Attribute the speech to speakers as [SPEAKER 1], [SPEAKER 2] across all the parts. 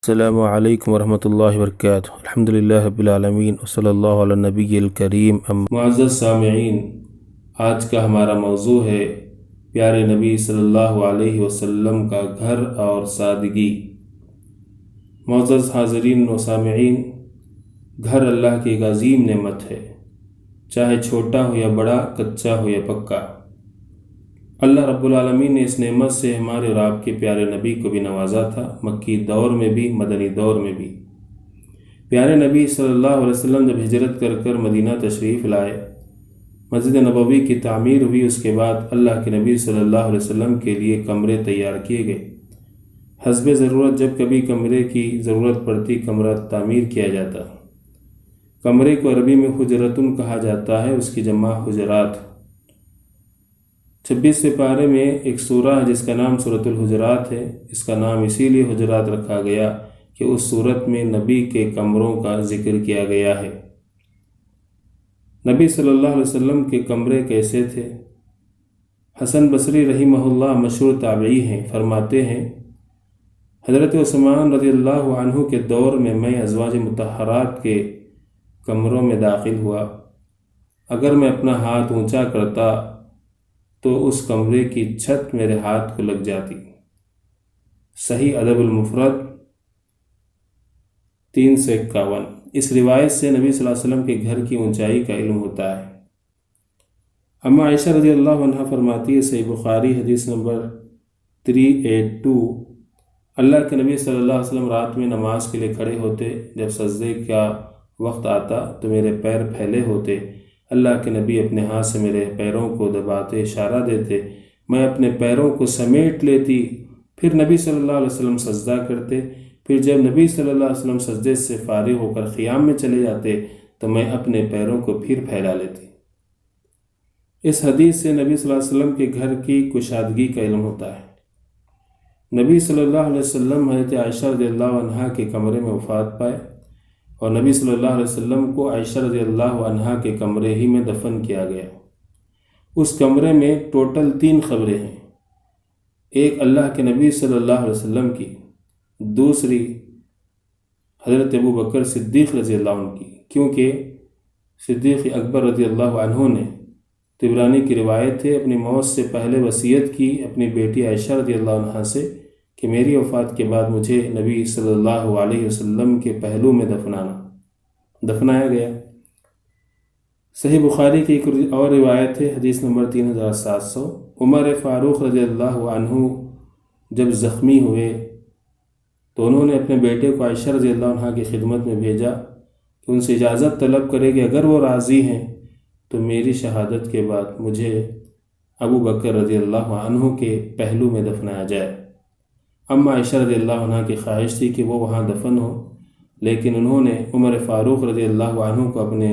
[SPEAKER 1] السلام علیکم ورحمۃ اللہ وبرکاتہ۔ الحمدللہ رب العالمین وصلی اللہ علی النبی الکریم۔ معزز سامعین، آج کا ہمارا موضوع ہے پیارے نبی صلی اللہ علیہ وسلم کا گھر اور سادگی۔ معزز حاضرین و سامعین، گھر اللہ کی ایک عظیم نعمت ہے، چاہے چھوٹا ہو یا بڑا، کچا ہو یا پکا۔ اللہ رب العالمین نے اس نعمت سے ہمارے اور آپ کے پیارے نبی کو بھی نوازا تھا، مکی دور میں بھی، مدنی دور میں بھی۔ پیارے نبی صلی اللہ علیہ وسلم جب ہجرت کر مدینہ تشریف لائے، مسجد نبوی کی تعمیر ہوئی، اس کے بعد اللہ کے نبی صلی اللہ علیہ وسلم کے لیے کمرے تیار کیے گئے۔ حسب ضرورت جب کبھی کمرے کی ضرورت پڑتی، کمرہ تعمیر کیا جاتا۔ کمرے کو عربی میں حجرتن کہا جاتا ہے، اس کی جمع حجرات۔ 26ویں پارے میں ایک سورہ ہے جس کا نام سورۃ الحجرات ہے۔ اس کا نام اسی لیے حجرات رکھا گیا کہ اس سورت میں نبی کے کمروں کا ذکر کیا گیا ہے۔ نبی صلی اللہ علیہ وسلم کے کمرے کیسے تھے؟ حسن بصری رحمہ اللہ مشہور تابعی ہیں، فرماتے ہیں حضرت عثمان رضی اللہ عنہ کے دور میں ازواج مطہرات کے کمروں میں داخل ہوا۔ اگر میں اپنا ہاتھ اونچا کرتا تو اس کمرے کی چھت میرے ہاتھ کو لگ جاتی۔ صحیح ادب المفرد 351۔ اس روایت سے نبی صلی اللہ علیہ وسلم کے گھر کی اونچائی کا علم ہوتا ہے۔ اما عائشہ رضی اللہ عنہ فرماتی ہے، صحیح بخاری حدیث نمبر 382، اللہ کے نبی صلی اللہ علیہ وسلم رات میں نماز کے لیے کھڑے ہوتے، جب سجدے کا وقت آتا تو میرے پیر پھیلے ہوتے، اللہ کے نبی اپنے ہاتھ سے میرے پیروں کو دباتے، اشارہ دیتے، میں اپنے پیروں کو سمیٹ لیتی، پھر نبی صلی اللہ علیہ وسلم سجدہ کرتے، پھر جب نبی صلی اللہ علیہ وسلم سجدے سے فارغ ہو کر قیام میں چلے جاتے تو میں اپنے پیروں کو پھر پھیلا لیتی۔ اس حدیث سے نبی صلی اللہ علیہ وسلم کے گھر کی کشادگی کا علم ہوتا ہے۔ نبی صلی اللہ علیہ وسلم حضرت عائشہ رضی اللہ عنہا کے کمرے میں وفات پائے اور نبی صلی اللہ علیہ وسلم کو عائشہ رضی اللہ عنہا کے کمرے ہی میں دفن کیا گیا۔ اس کمرے میں ٹوٹل 3 قبریں ہیں، ایک اللہ کے نبی صلی اللہ علیہ وسلم کی، دوسری حضرت ابو بکر صدیق رضی اللہ عنہ کی، کیونکہ صدیق اکبر رضی اللہ عنہ نے، طبرانی کی روایت ہے، اپنی موت سے پہلے وصیت کی اپنی بیٹی عائشہ رضی اللہ عنہا سے کہ میری وفات کے بعد مجھے نبی صلی اللہ علیہ وسلم کے پہلو میں دفنایا گیا۔ صحیح بخاری کی ایک اور روایت ہے، حدیث نمبر 3700، عمر فاروق رضی اللہ عنہ جب زخمی ہوئے تو انہوں نے اپنے بیٹے کو عائشہ رضی اللہ عنہ کی خدمت میں بھیجا کہ ان سے اجازت طلب کرے کہ اگر وہ راضی ہیں تو میری شہادت کے بعد مجھے ابو بکر رضی اللہ عنہ کے پہلو میں دفنایا جائے۔ اما عائشہ رضی اللہ عنہ کی خواہش تھی کہ وہ وہاں دفن ہو، لیکن انہوں نے عمر فاروق رضی اللہ عنہ کو اپنے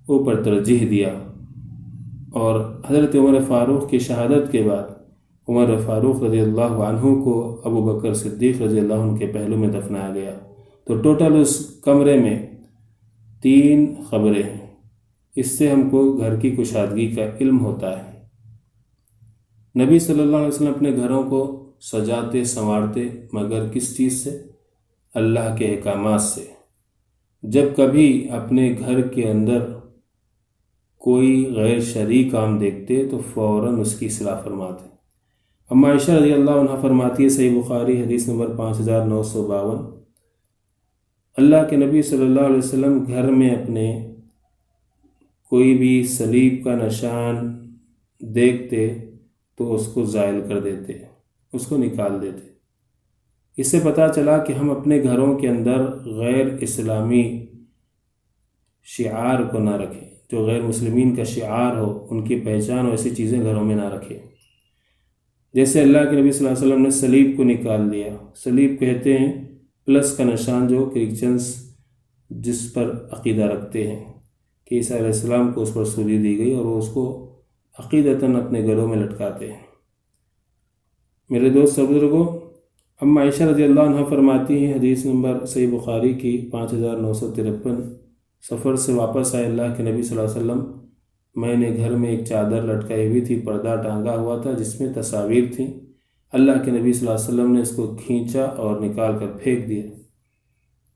[SPEAKER 1] اوپر ترجیح دیا، اور حضرت عمر فاروق کی شہادت کے بعد عمر فاروق رضی اللہ عنہ کو ابو بکر صدیق رضی اللہ عنہ کے پہلو میں دفنایا گیا۔ تو ٹوٹل اس کمرے میں 3 قبریں ہیں۔ اس سے ہم کو گھر کی کشادگی کا علم ہوتا ہے۔ نبی صلی اللہ علیہ وسلم اپنے گھروں کو سجاتے سنوارتے، مگر کس چیز سے؟ اللہ کے احکامات سے۔ جب کبھی اپنے گھر کے اندر کوئی غیر شرعی کام دیکھتے تو فوراً اس کی اصلاح فرماتے۔ اما عائشہ رضی اللہ عنہ فرماتی ہے، صحیح بخاری حدیث نمبر 5952، اللہ کے نبی صلی اللہ علیہ وسلم گھر میں اپنے کوئی بھی صلیب کا نشان دیکھتے تو اس کو زائل کر دیتے، اس کو نکال دیتے۔ اس سے پتہ چلا کہ ہم اپنے گھروں کے اندر غیر اسلامی شعار کو نہ رکھیں، جو غیر مسلمین کا شعار ہو، ان کی پہچان ہو، ایسی چیزیں گھروں میں نہ رکھیں۔ جیسے اللہ کے نبی صلی اللہ علیہ وسلم نے صلیب کو نکال دیا۔ صلیب کہتے ہیں پلس کا نشان جو کرسچنس جس پر عقیدہ رکھتے ہیں کہ عیسیٰ علیہ السلام کو اس پر سولی دی گئی اور وہ اس کو عقیدتاً اپنے گلوں میں لٹکاتے ہیں۔ میرے دوست بزرگوں، اما عائشہ رضی اللہ عنہ فرماتی ہیں، حدیث نمبر صحیح بخاری کی 5953، سفر سے واپس آئے اللہ کے نبی صلی اللہ علیہ وسلم، میں نے گھر میں ایک چادر لٹکائی ہوئی تھی، پردہ ٹانگا ہوا تھا جس میں تصاویر تھیں۔ اللہ کے نبی صلی اللہ علیہ وسلم نے اس کو کھینچا اور نکال کر پھینک دیا۔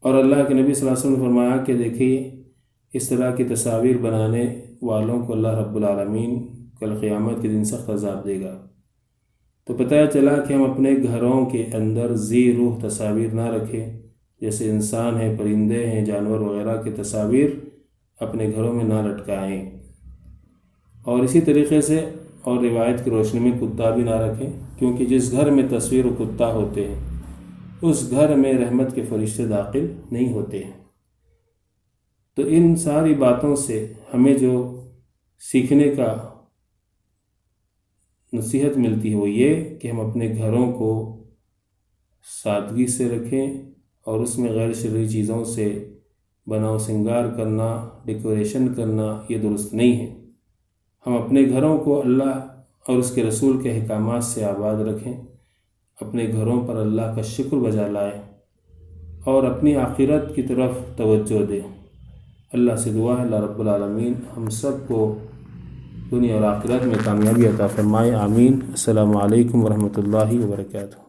[SPEAKER 1] اور اللہ کے نبی صلی اللہ علیہ وسلم نے فرمایا کہ دیکھیے اس طرح کی تصاویر بنانے والوں کو اللہ رب العالمین کل قیامت کے دن سخت عذاب دے گا۔ تو پتہ چلا کہ ہم اپنے گھروں کے اندر ذی روح تصاویر نہ رکھیں، جیسے انسان ہیں، پرندے ہیں، جانور وغیرہ کے تصاویر اپنے گھروں میں نہ لٹکائیں، اور اسی طریقے سے اور روایت کی روشنی میں کتا بھی نہ رکھیں، کیونکہ جس گھر میں تصویر و کتا ہوتے ہیں اس گھر میں رحمت کے فرشتے داخل نہیں ہوتے ہیں۔ تو ان ساری باتوں سے ہمیں جو سیکھنے کا نصیحت ملتی ہے وہ یہ کہ ہم اپنے گھروں کو سادگی سے رکھیں، اور اس میں غیر شرعی چیزوں سے بناؤ سنگار کرنا، ڈیکوریشن کرنا یہ درست نہیں ہے۔ ہم اپنے گھروں کو اللہ اور اس کے رسول کے احکامات سے آباد رکھیں، اپنے گھروں پر اللہ کا شکر بجا لائیں، اور اپنی آخرت کی طرف توجہ دیں۔ اللہ سے دعا ہے اللہ رب العالمین ہم سب کو دنیا اور آخرت میں کامیابی عطا فرمائے، آمین۔ السلام علیکم ورحمۃ اللہ وبرکاتہ۔